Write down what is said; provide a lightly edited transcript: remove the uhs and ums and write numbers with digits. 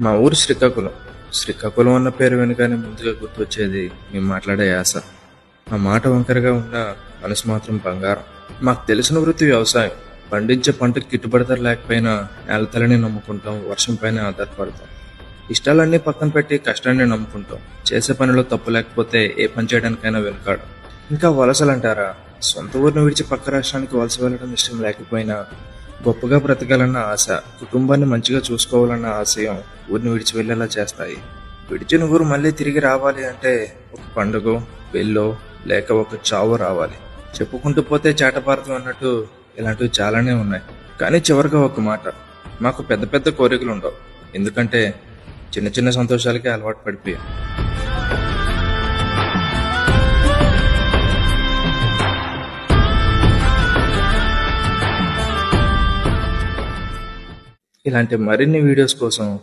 మా ఊరు శ్రీకాకుళం. శ్రీకాకుళం అన్న పేరు వెనుకనే ముందుగా గుర్తొచ్చేది మేము మాట్లాడే యాస. ఆ మాట వంకరగా ఉన్న మనసు మాత్రం బంగారం. మాకు తెలిసిన వృత్తి వ్యవసాయం. పండించే పంటకు గిట్టుబాటు ధర లేకపోయినా నేల తల్లిని నమ్ముకుంటాం, వర్షం పైన ఆధారపడతాం. ఇష్టాలన్నీ పక్కన పెట్టి కష్టాన్ని నమ్ముకుంటాం. చేసే పనిలో తప్పు లేకపోతే ఏ పని చేయడానికైనా వెనుకాడం. ఇంకా వలసలు అంటారా? సొంత ఊరిని విడిచి పక్క రాష్ట్రానికి వలస వెళ్ళడం ఇష్టం లేకపోయినా గొప్పగా బ్రతకాలన్న ఆశ, కుటుంబాన్ని మంచిగా చూసుకోవాలన్న ఆశయం ఊరిని విడిచి వెళ్ళేలా చేస్తాయి. విడిచిన ఊరు మళ్ళీ తిరిగి రావాలి అంటే ఒక పండుగ, పెళ్ళో లేక ఒక చావు రావాలి. చెప్పుకుంటూ పోతే చేటపారతం అన్నట్టు ఇలాంటివి చాలానే ఉన్నాయి. కానీ చివరిగా ఒక మాట, మాకు పెద్ద పెద్ద కోరికలు ఉండవు. ఎందుకంటే చిన్న చిన్న సంతోషాలకే అలవాటు పడిపోయాం. ఇలాంటి మరిన్ని వీడియోస్ కోసం